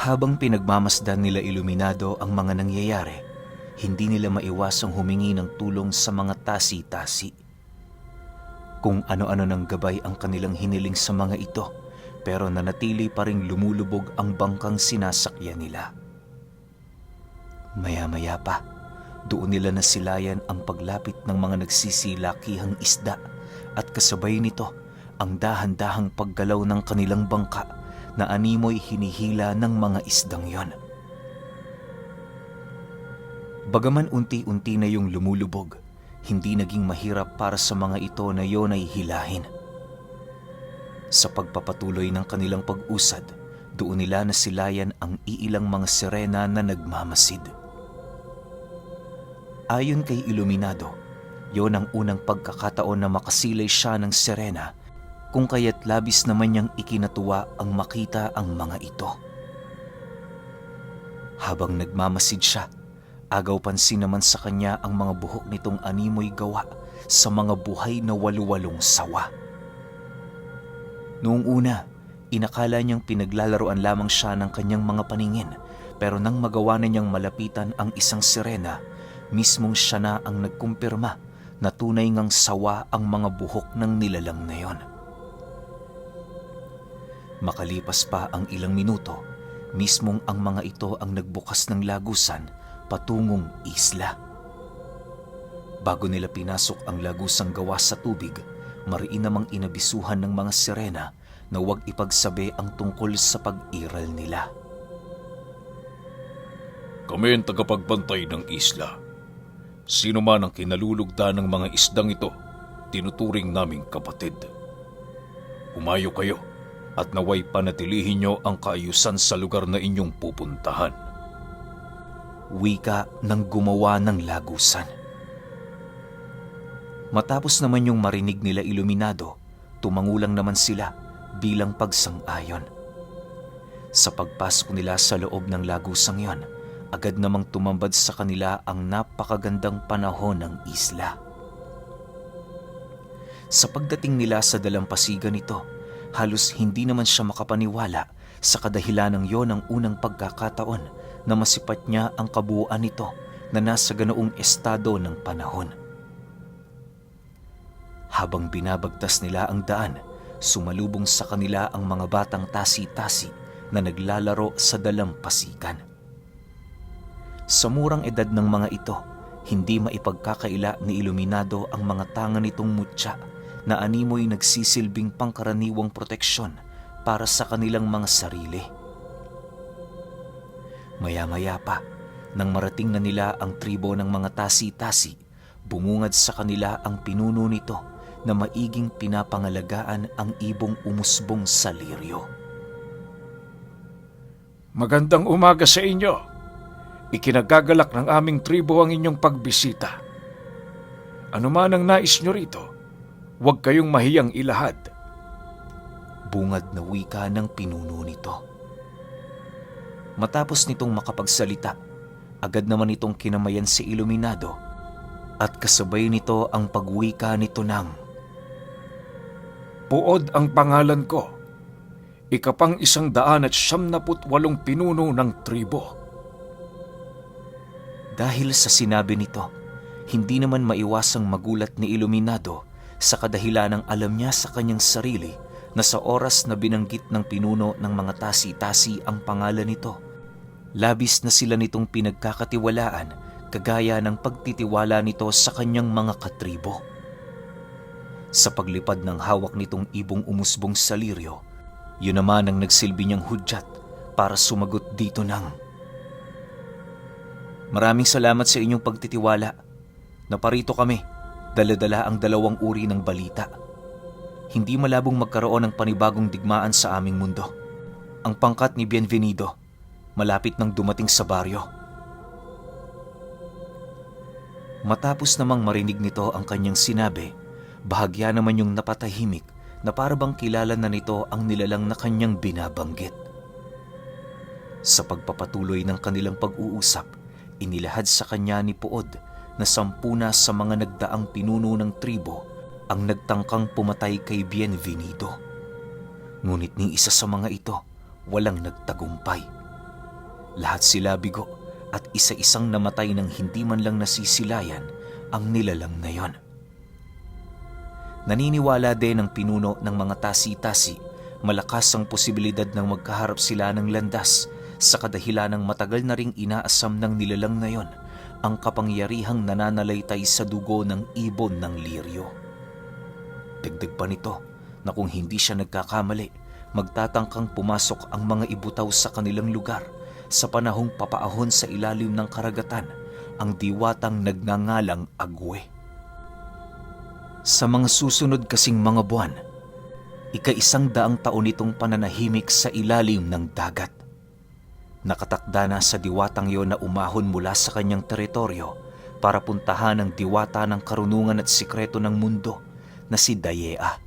Habang pinagmamasdan nila Iluminado ang mga nangyayari, hindi nila maiwasang humingi ng tulong sa mga tasi-tasi. Kung ano-ano ng gabay ang kanilang hiniling sa mga ito, pero nanatili pa ring lumulubog ang bangkang sinasakyan nila. Maya-maya pa, doon nila nasilayan ang paglapit ng mga nagsisilakihang isda at kasabay nito ang dahan-dahang paggalaw ng kanilang bangka na animoy hinihila ng mga isdang yon. Bagaman unti-unti na yung lumulubog, hindi naging mahirap para sa mga ito na yon ay hilahin. Sa pagpapatuloy ng kanilang pag-usad, doon nila nasilayan ang iilang mga sirena na nagmamasid. Ayon kay Iluminado, yon ang unang pagkakataon na makasilay siya ng sirena, kung kaya't labis naman niyang ikinatuwa ang makita ang mga ito. Habang nagmamasid siya, agaw pansin naman sa kanya ang mga buhok nitong animoy gawa sa mga buhay na waluwalong sawa. Noong una, inakala niyang pinaglalaroan lamang siya ng kanyang mga paningin, pero nang magawa na niyang malapitan ang isang sirena, mismong siya na ang nagkumpirma na tunay ngang sawa ang mga buhok ng nilalang na yon. Makalipas pa ang ilang minuto, mismong ang mga ito ang nagbukas ng lagusan patungong isla. Bago nila pinasok ang lagusang gawa sa tubig, mariin namang inabisuhan ng mga sirena na huwag ipagsabi ang tungkol sa pag-iral nila. Kami ang tagapagbantay ng isla. Sino man ang kinalulugda ng mga isdang ito, tinuturing naming kapatid. Humayo kayo at naway panatilihin nyo ang kaayusan sa lugar na inyong pupuntahan. Wika ng gumawa ng lagusan. Matapos naman yung marinig nila Iluminado, tumangulang naman sila bilang pagsang-ayon. Sa pagpasok nila sa loob ng lagusang yon, agad namang tumambad sa kanila ang napakagandang panahon ng isla. Sa pagdating nila sa dalampasigan nito, halos hindi naman siya makapaniwala sa kadahilanang yon ang unang pagkakataon na masipat niya ang kabuuan nito na nasa ganoong estado ng panahon. Habang binabagtas nila ang daan, sumalubong sa kanila ang mga batang tasi-tasi na naglalaro sa dalampasigan. Sa murang edad ng mga ito, hindi maipagkakaila ni Iluminado ang mga tanga nitong mutya na animoy nagsisilbing pangkaraniwang proteksyon para sa kanilang mga sarili. Maya-maya pa, nang marating na nila ang tribo ng mga tasi-tasi, bumungad sa kanila ang pinuno nito na maiging pinapangalagaan ang ibong umusbong sa liryo. Magandang umaga sa inyo. Ikinagagalak ng aming tribo ang inyong pagbisita. Ano man ang nais nyo rito, huwag kayong mahiyang ilahad. Bungad na wika ng pinuno nito. Matapos nitong makapagsalita, agad naman itong kinamayan si Iluminado at kasabay nito ang pagwika nito ng, Puod ang pangalan ko. Ikapang 178 pinuno ng tribo. Dahil sa sinabi nito, hindi naman maiwasang magulat ni Iluminado sa kadahilanang alam niya sa kanyang sarili na sa oras na binanggit ng pinuno ng mga tasi-tasi ang pangalan nito, labis na sila nitong pinagkakatiwalaan kagaya ng pagtitiwala nito sa kanyang mga katribo. Sa paglipad ng hawak nitong ibong umusbong sa liryo, yun naman ang nagsilbi niyang hudyat para sumagot dito ng, Maraming salamat sa inyong pagtitiwala. Naparito kami, dala-dala ang 2 uri ng balita. Hindi malabong magkaroon ng panibagong digmaan sa aming mundo. Ang pangkat ni Bienvenido, malapit nang dumating sa baryo. Matapos namang marinig nito ang kanyang sinabi, bahagya naman yung napatahimik na parabang kilala na nito ang nilalang na kanyang binabanggit. Sa pagpapatuloy ng kanilang pag-uusap, inilahad sa kanya ni Puod na 10 na sa mga nagdaang pinuno ng tribo ang nagtangkang pumatay kay Bienvenido. Ngunit ni isa sa mga ito walang nagtagumpay. Lahat sila bigo at isa-isang namatay ng hindi man lang nasisilayan ang nilalang na yon. Naniniwala din ang pinuno ng mga tasi-tasi malakas ang posibilidad ng magkaharap sila ng landas sa kadahilanang matagal na ring inaasam ng nilalang na yon ang kapangyarihang nananalaytay sa dugo ng ibon ng liryo. Dagdag pa nito na kung hindi siya nagkakamali, magtatangkang pumasok ang mga ibutaw sa kanilang lugar sa panahong papaahon sa ilalim ng karagatan ang diwatang nagngangalang Agwe. Sa mga susunod kasing mga buwan, ika-100 taon itong pananahimik sa ilalim ng dagat. Nakatakda na sa diwatang yon na umahon mula sa kanyang teritoryo para puntahan ang diwata ng karunungan at sikreto ng mundo na si Dayea.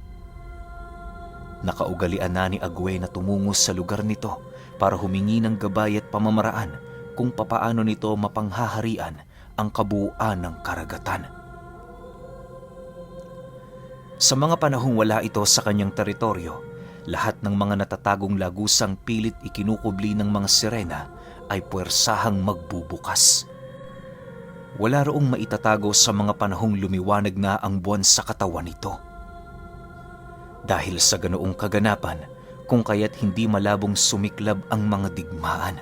Nakaugalian na ni Agwe na tumungo sa lugar nito para humingi ng gabay at pamamaraan kung papaano nito mapanghaharian ang kabuuan ng karagatan. Sa mga panahong wala ito sa kanyang teritoryo, lahat ng mga natatagong lagusang pilit ikinukubli ng mga sirena ay puwersahang magbubukas. Wala roong maitatago sa mga panahong lumiwanag na ang buwan sa katawan nito. Dahil sa ganoong kaganapan, kung kaya't hindi malabong sumiklab ang mga digmaan.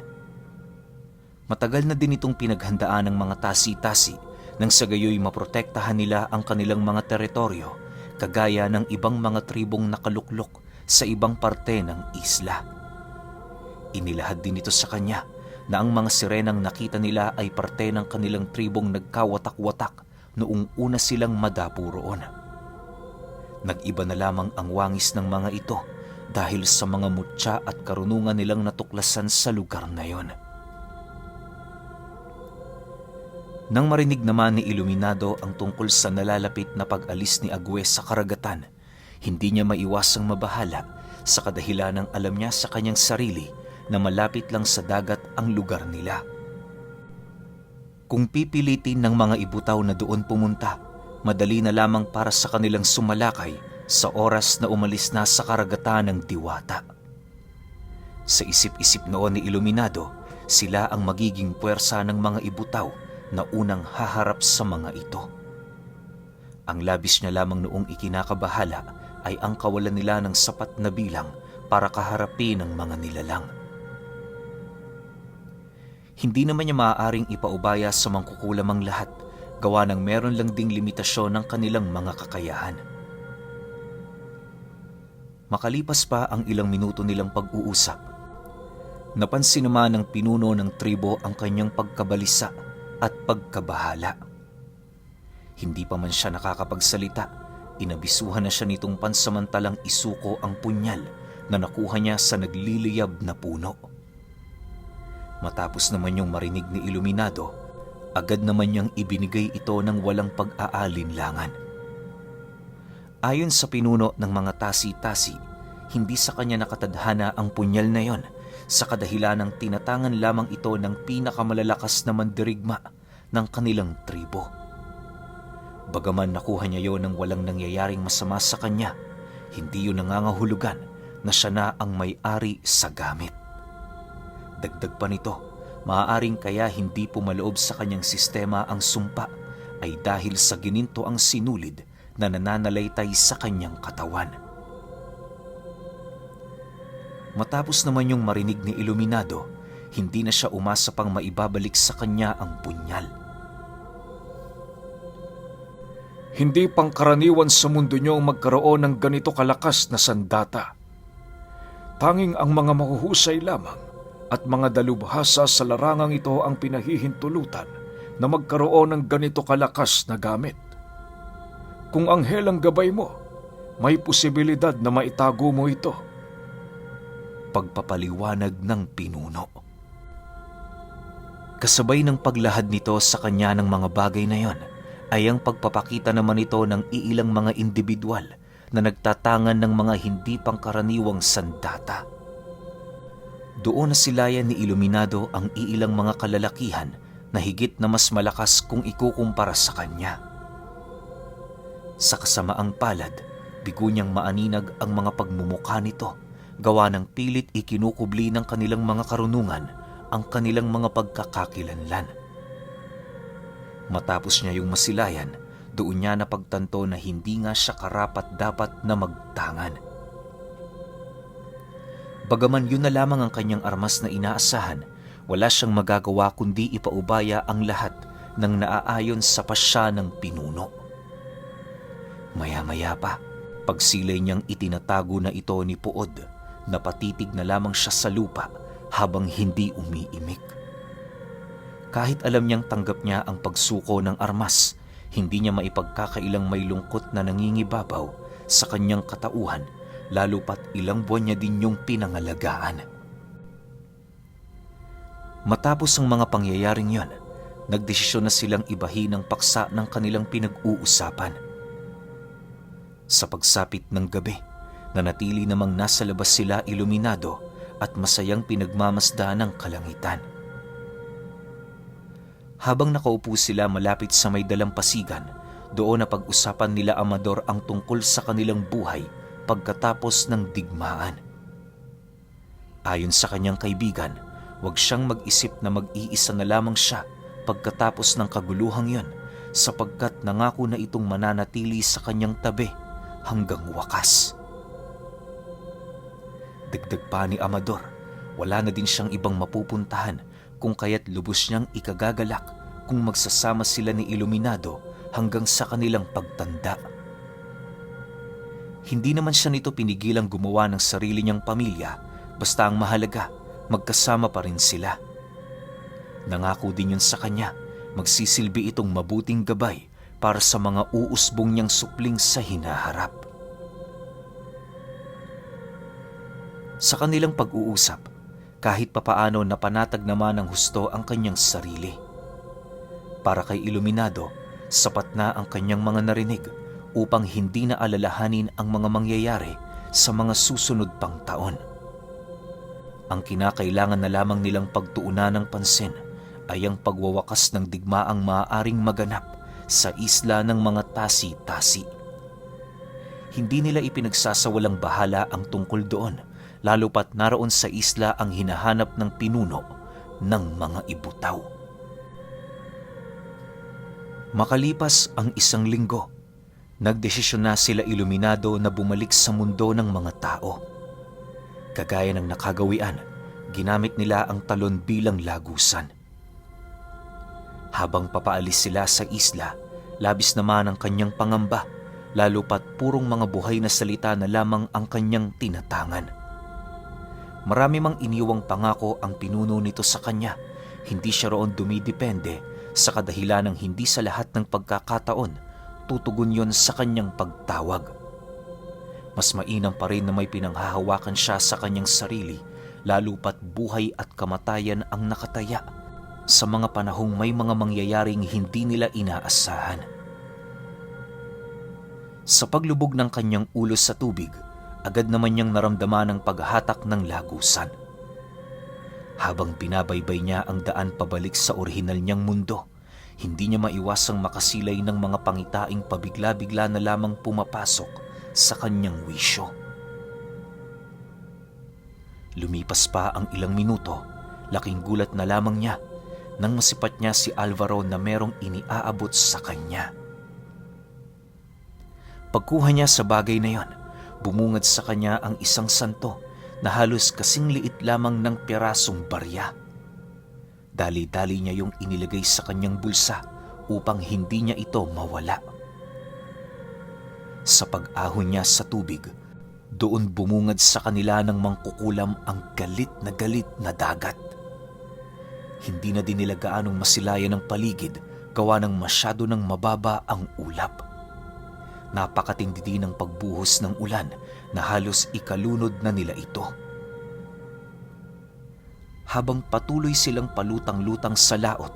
Matagal na din itong pinaghandaan ng mga tasi-tasi nang sa gayoy maprotektahan nila ang kanilang mga teritoryo kagaya ng ibang mga tribong nakaluklok sa ibang parte ng isla. Inilahad din ito sa kanya na ang mga sirenang nakita nila ay parte ng kanilang tribong nagkawatak-watak noong una silang madapo roon. Nag-iba na lamang ang wangis ng mga ito dahil sa mga mutya at karunungan nilang natuklasan sa lugar na yon. Nang marinig naman ni Iluminado ang tungkol sa nalalapit na pag-alis ni Agwe sa karagatan, hindi niya maiwasang mabahala sa kadahilanang alam niya sa kanyang sarili na malapit lang sa dagat ang lugar nila. Kung pipilitin ng mga ibutaw na doon pumunta, madali na lamang para sa kanilang sumalakay sa oras na umalis na sa karagatan ng diwata. Sa isip-isip noon ni Iluminado, sila ang magiging puwersa ng mga ibutaw na unang haharap sa mga ito. Ang labis niya lamang noong ikinakabahala ay ang kawalan nila ng sapat na bilang para kaharapin ang mga nilalang. Hindi naman niya maaaring ipaubaya sa mangkukulamang lahat, gawa ng meron lang ding limitasyon ng kanilang mga kakayahan. Makalipas pa ang ilang minuto nilang pag-uusap, napansin naman ng pinuno ng tribo ang kanyang pagkabalisa at pagkabahala. Hindi pa man siya nakakapagsalita, inabisuhan na siya nitong pansamantalang isuko ang punyal na nakuha niya sa nagliliyab na puno. Matapos naman yung marinig ni Iluminado, agad naman niyang ibinigay ito ng walang pag-aalinlangan. Ayon sa pinuno ng mga tasi-tasi, hindi sa kanya nakatadhana ang punyal na yon sa kadahilanang tinatangan lamang ito ng pinakamalalakas na mandirigma ng kanilang tribo. Bagaman nakuha niya yon ng walang nangyayaring masama sa kanya, hindi yun nangangahulugan na siya na ang may-ari sa gamit. Dagdag pa nito, maaaring kaya hindi pumaloob sa kanyang sistema ang sumpa ay dahil sa gininto ang sinulid na nananalaytay sa kanyang katawan. Matapos naman yung marinig ni Iluminado, hindi na siya umasa pang maibabalik sa kanya ang punyal. Hindi pangkaraniwan sa mundo niyo magkaroon ng ganito kalakas na sandata. Tanging ang mga mahuhusay lamang at mga dalubhasa sa larangang ito ang pinahihintulutan na magkaroon ng ganito kalakas na gamit. Kung anghel ang gabay mo, may posibilidad na maitago mo ito. Pagpapaliwanag ng pinuno. Kasabay ng paglahad nito sa kanya ng mga bagay na yon, ay ang pagpapakita naman ito ng iilang mga individual na nagtatangan ng mga hindi pangkaraniwang sandata. Doon na silayan ni Iluminado ang iilang mga kalalakihan na higit na mas malakas kung ikukumpara sa kanya. Sa kasamaang palad, bigo niyang maaninag ang mga pagmumukha nito, gawa ng pilit ikinukubli ng kanilang mga karunungan ang kanilang mga pagkakakilanlan. Matapos niya yung masilayan, doon niya napagtanto na hindi nga siya karapat-dapat na magtangan. Bagaman yun na lamang ang kanyang armas na inaasahan, wala siyang magagawa kundi ipaubaya ang lahat ng naaayon sa pasya ng pinuno. Maya-maya pa, pagsilay niyang itinatago na ito ni Puod, napatitig na lamang siya sa lupa habang hindi umiimik. Kahit alam niyang tanggap niya ang pagsuko ng armas, hindi niya maipagkakailang may lungkot na nangingibabaw sa kanyang katauhan, lalo pat ilang buwan niya din yung pinangalagaan. Matapos ang mga pangyayaring yon, nagdesisyon na silang ibahin ang paksa ng kanilang pinag-uusapan. Sa pagsapit ng gabi, nanatili namang nasa labas sila iluminado at masayang pinagmamasda ng kalangitan. Habang nakaupo sila malapit sa may dalampasigan, doon na pag-usapan nila Amador ang tungkol sa kanilang buhay pagkatapos ng digmaan. Ayon sa kanyang kaibigan, huwag siyang mag-isip na mag-iisa na lamang siya pagkatapos ng kaguluhang yon, sapagkat nangako na itong mananatili sa kanyang tabi hanggang wakas. Dagdag pa ni Amador, wala na din siyang ibang mapupuntahan kung kaya't lubos niyang ikagagalak kung magsasama sila ni Iluminado hanggang sa kanilang pagtanda. Hindi naman siya nito pinigilang gumawa ng sarili niyang pamilya, basta ang mahalaga, magkasama pa rin sila. Nangako din yun sa kanya, magsisilbi itong mabuting gabay para sa mga uusbong niyang supling sa hinaharap. Sa kanilang pag-uusap, kahit papaano napanatag naman ng husto ang kanyang sarili. Para kay Iluminado, sapat na ang kanyang mga narinig upang hindi na alalahanin ang mga mangyayari sa mga susunod pang taon. Ang kinakailangan na lamang nilang pagtuunan ng pansin ay ang pagwawakas ng digmaang maaaring maganap sa isla ng mga tasi-tasi. Hindi nila ipinagsasawalang bahala ang tungkol doon, lalo pat naroon sa isla ang hinahanap ng pinuno ng mga ibutaw. Makalipas ang 1 linggo, nagdesisyon na sila Iluminado na bumalik sa mundo ng mga tao. Kagaya ng nakagawian, ginamit nila ang talon bilang lagusan. Habang papaalis sila sa isla, labis naman ang kanyang pangamba, lalo pat purong mga buhay na salita na lamang ang kanyang tinatangan. Marami mang iniwang pangako ang pinuno nito sa kanya, hindi siya roon dumidepende sa kadahilan ng hindi sa lahat ng pagkakataon tutugon yon sa kanyang pagtawag. Mas mainam pa rin na may pinanghahawakan siya sa kanyang sarili, lalo pat buhay at kamatayan ang nakataya sa mga panahong may mga mangyayaring hindi nila inaasahan. Sa paglubog ng kanyang ulo sa tubig, agad naman niyang naramdaman ang paghatak ng lagusan. Habang binabaybay niya ang daan pabalik sa orihinal niyang mundo, hindi niya maiwasang makasilay ng mga pangitaing pabigla-bigla na lamang pumapasok sa kanyang wisyo. Lumipas pa ang ilang minuto, laking gulat na lamang niya nang masipat niya si Alvaro na merong iniaabot sa kanya. Pagkuha niya sa bagay na yon, bumungad sa kanya ang isang santo na halos kasing liit lamang ng pirasong barya. Dali-dali niya yung inilagay sa kanyang bulsa upang hindi niya ito mawala. Sa pag-ahon niya sa tubig, doon bumungad sa kanila ng mangkukulam ang galit na dagat. Hindi na din nila gaanong masilayan ng paligid gawa ng masyado ng mababa ang ulap. Napakatindi din ng pagbuhos ng ulan na halos ikalunod na nila ito. Habang patuloy silang palutang-lutang sa laot,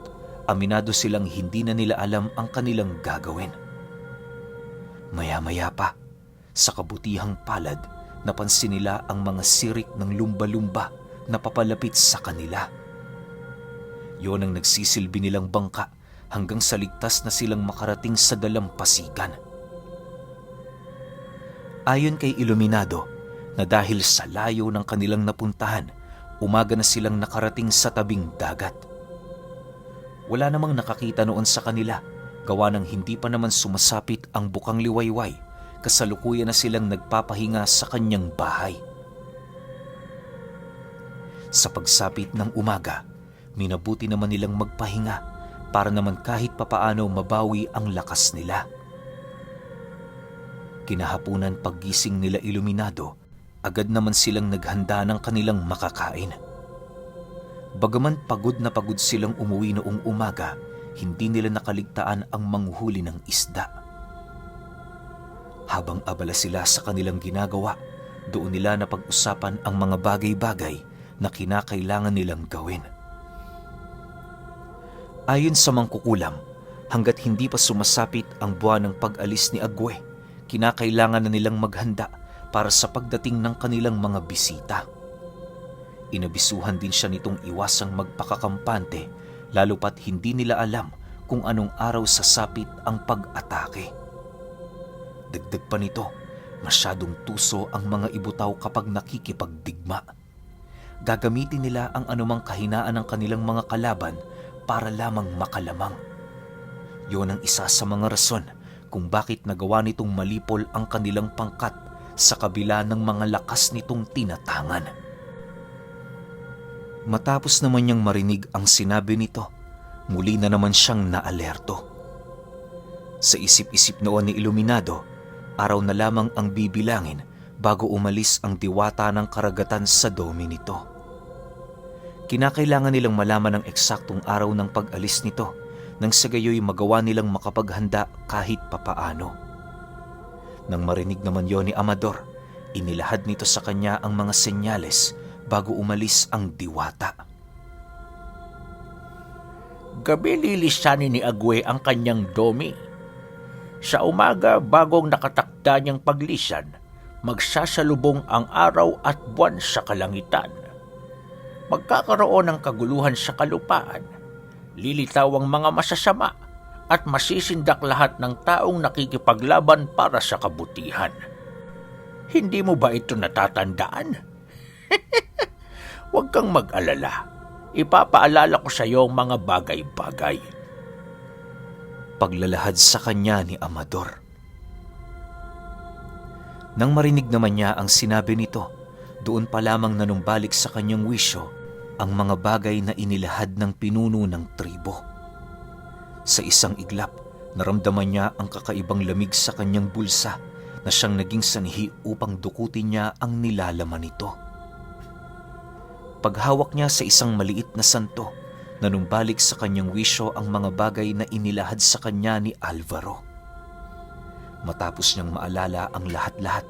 aminado silang hindi na nila alam ang kanilang gagawin. Maya-maya pa, sa kabutihang palad, napansin nila ang mga sirik ng lumba-lumba na papalapit sa kanila. Yon ang nagsisilbi nilang bangka hanggang sa ligtas na silang makarating sa dalampasigan. Ayon kay Iluminado, na dahil sa layo ng kanilang napuntahan, umaga na silang nakarating sa tabing dagat. Wala namang nakakita noon sa kanila, gawa ng hindi pa naman sumasapit ang bukang liwayway, kasalukuyan na silang nagpapahinga sa kanyang bahay. Sa pagsapit ng umaga, minabuti naman nilang magpahinga para naman kahit papaano mabawi ang lakas nila. Kinahapunan paggising nila iluminado, agad naman silang naghanda ng kanilang makakain. Bagaman pagod na pagod silang umuwi noong umaga, hindi nila nakaligtaan ang manghuhuli ng isda. Habang abala sila sa kanilang ginagawa, doon nila napag-usapan ang mga bagay-bagay na kinakailangan nilang gawin. Ayon sa mangkukulam, hanggat hindi pa sumasapit ang buwan ng pag-alis ni Agwe, kinakailangan na nilang maghanda para sa pagdating ng kanilang mga bisita. Inabisuhan din siya nitong iwasang magpakakampante, lalo pat hindi nila alam kung anong araw sasapit ang pag-atake. Dagdag pa nito, masyadong tuso ang mga ibutaw kapag nakikipagdigma. Gagamitin nila ang anumang kahinaan ng kanilang mga kalaban para lamang makalamang. Yon ang isa sa mga rason kung bakit nagawa nitong malipol ang kanilang pangkat sa kabila ng mga lakas nitong tinatangan. Matapos naman niyang marinig ang sinabi nito, muli na naman siyang naalerto. Sa isip-isip noon ni Iluminado, araw na lamang ang bibilangin bago umalis ang diwata ng karagatan sa dome nito. Kinakailangan nilang malaman ang eksaktong araw ng pag-alis nito nang sa gayoy magawa nilang makapaghanda kahit papaano. Nang marinig naman yon ni Amador, inilahad nito sa kanya ang mga senyales bago umalis ang diwata. Gabi lilisanin ni Agwe ang kanyang domi. Sa umaga bagong nakatakda niyang paglisan, magsasalubong ang araw at buwan sa kalangitan. Magkakaroon ng kaguluhan sa kalupaan. Lilitaw ang mga masasama at masisindak lahat ng taong nakikipaglaban para sa kabutihan. Hindi mo ba ito natatandaan? Huwag kang mag-alala. Ipapaalala ko sa iyo ang mga bagay-bagay. Paglalahad sa kanya ni Amador. Nang marinig naman niya ang sinabi nito, doon pa lamang nanumbalik sa kanyang wisyo ang mga bagay na inilahad ng pinuno ng tribo. Sa isang iglap, naramdaman niya ang kakaibang lamig sa kanyang bulsa na siyang naging sanhi upang dukutin niya ang nilalaman nito. Paghawak niya sa isang maliit na santo, nanumbalik sa kanyang wisyo ang mga bagay na inilahad sa kanya ni Alvaro. Matapos niyang maalala ang lahat-lahat,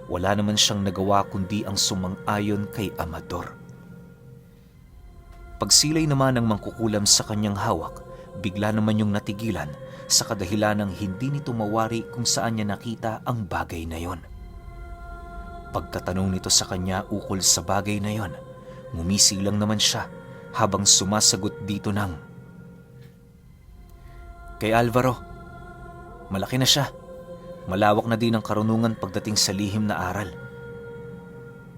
wala naman siyang nagawa kundi ang sumang-ayon kay Amador. Pagsilay naman ng mangkukulam sa kanyang hawak, bigla naman yung natigilan sa kadahilan ng hindi nito mawari kung saan niya nakita ang bagay na yon. Pagkatanong nito sa kanya ukol sa bagay na yon, ngumisi lang naman siya habang sumasagot dito ng, "Kay Alvaro, malaki na siya. Malawak na din ang karunungan pagdating sa lihim na aral.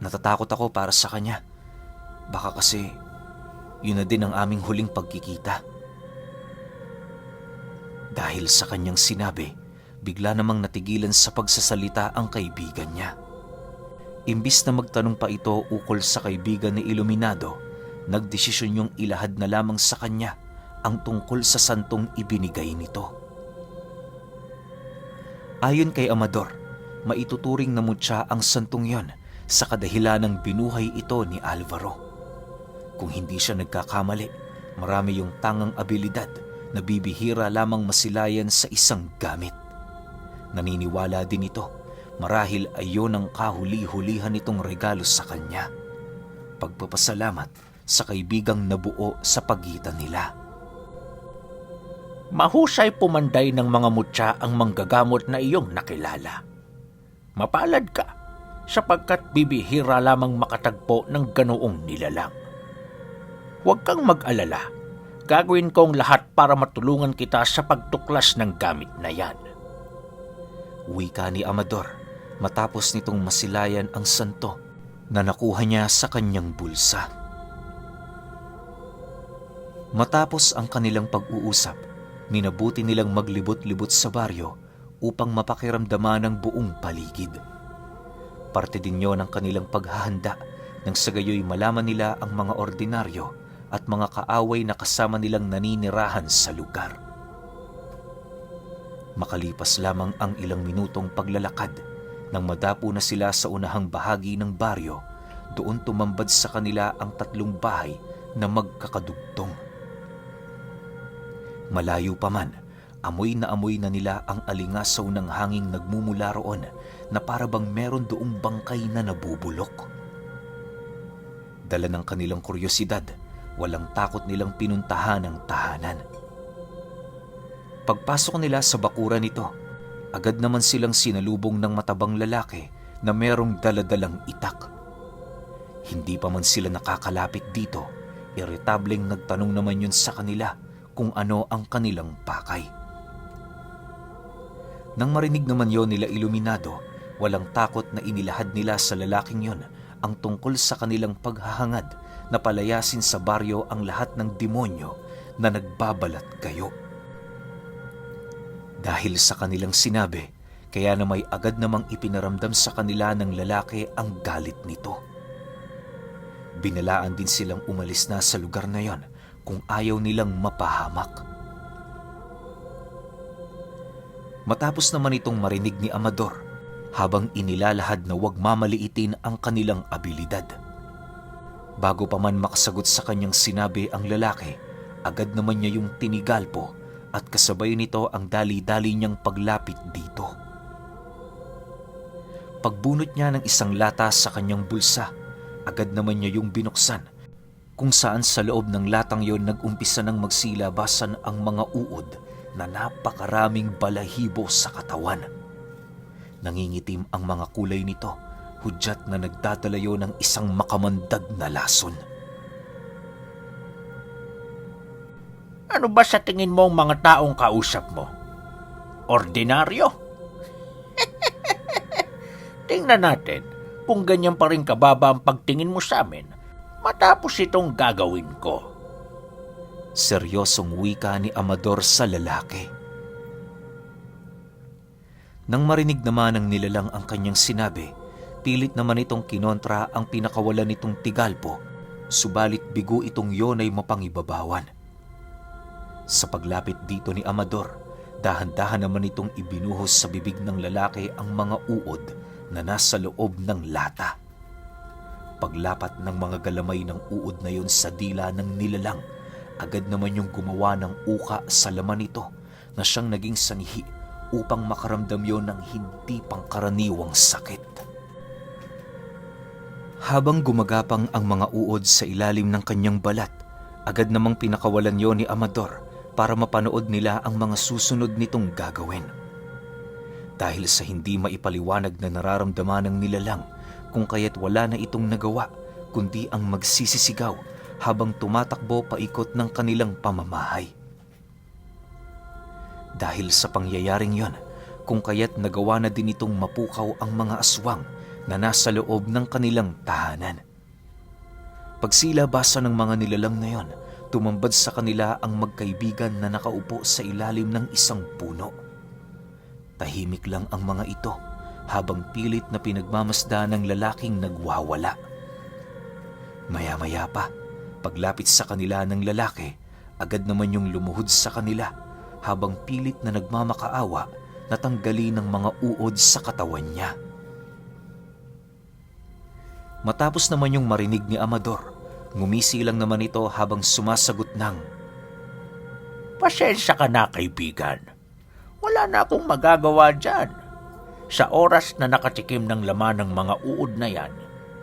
Natatakot ako para sa kanya. Baka kasi yun na din ang aming huling pagkikita." Dahil sa kanyang sinabi, bigla namang natigilan sa pagsasalita ang kaibigan niya. Imbis na magtanong pa ito ukol sa kaibigan ni Iluminado, nagdesisyon yung ilahad na lamang sa kanya ang tungkol sa santong ibinigay nito. Ayon kay Amador, maituturing na mutya ang santong yon sa kadahilan ng binuhay ito ni Alvaro. Kung hindi siya nagkakamali, marami yung tangang abilidad na bibihira lamang masilayan sa isang gamit. Naniniwala din ito, marahil ayon ang kahuli-hulihan nitong regalo sa kanya. Pagpapasalamat sa kaibigang nabuo sa pagitan nila. Mahusay pumanday ng mga mutya ang manggagamot na iyong nakilala. Mapalad ka, sapagkat bibihira lamang makatagpo ng ganoong nilalang. Huwag kang mag-alala, gagawin ko ang lahat para matulungan kita sa pagtuklas ng gamit na yan. Wika ni Amador matapos nitong masilayan ang santo na nakuha niya sa kanyang bulsa. Matapos ang kanilang pag-uusap, minabuti nilang maglibot-libot sa baryo upang mapakiramdaman ang buong paligid. Parte din yon ng kanilang paghahanda nang sa gayoy malaman nila ang mga ordinaryo at mga kaaway na kasama nilang naninirahan sa lugar. Makalipas lamang ang ilang minutong paglalakad, nang madapo na sila sa unahang bahagi ng baryo, doon tumambad sa kanila ang 3 bahay na magkakadugtong. Malayo pa man, amoy na nila ang alingasaw ng hanging nagmumula roon na parabang meron doong bangkay na nabubulok. Dala ng kanilang kuryosidad, walang takot nilang pinuntahan ang tahanan. Pagpasok nila sa bakuran nito, agad naman silang sinalubong ng matabang lalaki na merong daladalang itak. Hindi pa man sila nakakalapit dito, iritableng nagtanong naman yun sa kanila kung ano ang kanilang pakay. Nang marinig naman yon nila Iluminado, walang takot na inilahad nila sa lalaking yon ang tungkol sa kanilang paghahangad na palayasin sa baryo ang lahat ng demonyo na nagbabalat kayo. Dahil sa kanilang sinabi, kaya na may agad namang ipinaramdam sa kanila ng lalaki ang galit nito. Binalaan din silang umalis na sa lugar na yon kung ayaw nilang mapahamak. Matapos naman itong marinig ni Amador, habang inilalahad na huwag mamaliitin ang kanilang abilidad. Bago pa man makasagot sa kanyang sinabi ang lalaki, agad naman niya yung tinigalpo at kasabay nito ang dali-dali niyang paglapit dito. Pagbunot niya ng isang lata sa kanyang bulsa, agad naman niya yung binuksan, kung saan sa loob ng latang yon nag-umpisa ng magsilabasan ang mga uod na napakaraming balahibo sa katawan. Nangingitim ang mga kulay nito, hudyat na nagdadalayo ng isang makamandag na lason. Ano ba sa tingin mo ang mga taong kausap mo? Ordinaryo? Tingnan natin kung ganyan pa rin kababa ang pagtingin mo sa amin matapos itong gagawin ko. Seryosong wika ni Amador sa lalaki. Nang marinig naman ng nilalang ang kanyang sinabi, pilit naman itong kinontra ang pinakawalan nitong tigalpo, subalit bigo itong yon ay mapangibabawan. Sa paglapit dito ni Amador, dahan-dahan naman itong ibinuhos sa bibig ng lalaki ang mga uod na nasa loob ng lata. Paglapat ng mga galamay ng uod na yon sa dila ng nilalang, agad naman yung gumawa ng uka sa laman nito na siyang naging sanhi upang makaramdam yon ng hindi pangkaraniwang sakit. Habang gumagapang ang mga uod sa ilalim ng kanyang balat, agad namang pinakawalan yon ni Amador para mapanood nila ang mga susunod nitong gagawin. Dahil sa hindi maipaliwanag na nararamdaman ng nilalang, kung kaya't wala na itong nagawa kundi ang magsisisigaw habang tumatakbo paikot ng kanilang pamamahay. Dahil sa pangyayaring yon, kung kaya't nagawa na din itong mapukaw ang mga aswang na nasa loob ng kanilang tahanan. Pagsilabasa ng mga nilalang na yon, tumambad sa kanila ang magkaibigan na nakaupo sa ilalim ng isang puno. Tahimik lang ang mga ito habang pilit na pinagmamasda ng lalaking nagwawala. Maya-maya pa, paglapit sa kanila ng lalaki, agad naman yung lumuhod sa kanila habang pilit na nagmamakaawa na tanggalin ng mga uod sa katawan niya. Matapos naman yung marinig ni Amador, ngumisi lang naman ito habang sumasagot ng, Pasensya ka na, kaibigan. Wala na akong magagawa dyan. Sa oras na nakatikim ng laman ng mga uod na yan,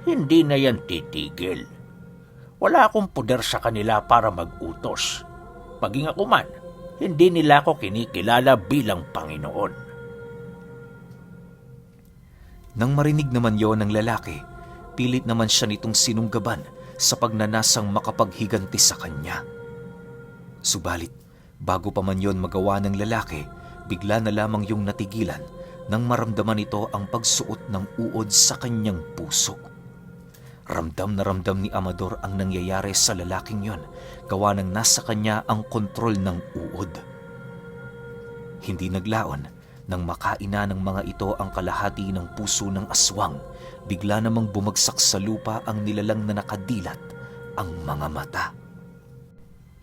hindi na yan titigil. Wala akong puder sa kanila para mag-utos. Maging ako man, hindi nila ako kinikilala bilang Panginoon. Nang marinig naman yon ng lalaki, pilit naman siya nitong sinunggaban sa pagnanasang makapaghiganti sa kanya. Subalit, bago pa man yon magawa ng lalaki, bigla na lamang yung natigilan nang maramdaman ito ang pagsuot ng uod sa kanyang puso. Ramdam na ramdam ni Amador ang nangyayari sa lalaking yon, gawa ng nasa kanya ang kontrol ng uod. Hindi naglaon nang makaina ng mga ito ang kalahati ng puso ng aswang, bigla namang bumagsak sa lupa ang nilalang na nakadilat ang mga mata.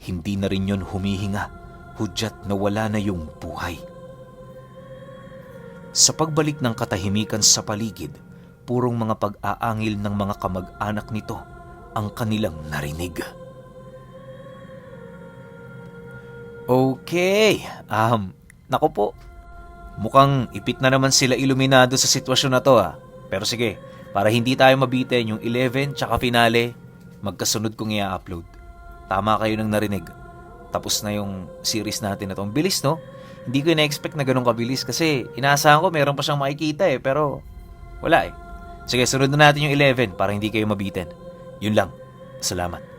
Hindi na rin yon humihinga, hudyat na wala na yung buhay. Sa pagbalik ng katahimikan sa paligid, purong mga pag-aangil ng mga kamag-anak nito ang kanilang narinig. Okay, nako po. Mukhang ipit na naman sila iluminado sa sitwasyon na to Pero sige, para hindi tayo mabitin yung 11 tsaka finale, magkasunod kong i-upload. Tama kayo ng narinig. Tapos na yung series natin na to. Ang bilis, no? Hindi ko na-expect na ganun kabilis kasi inaasahan ko meron pa siyang makikita pero wala Sige, sunod na natin yung 11 para hindi kayo mabitin. Yun lang. Salamat.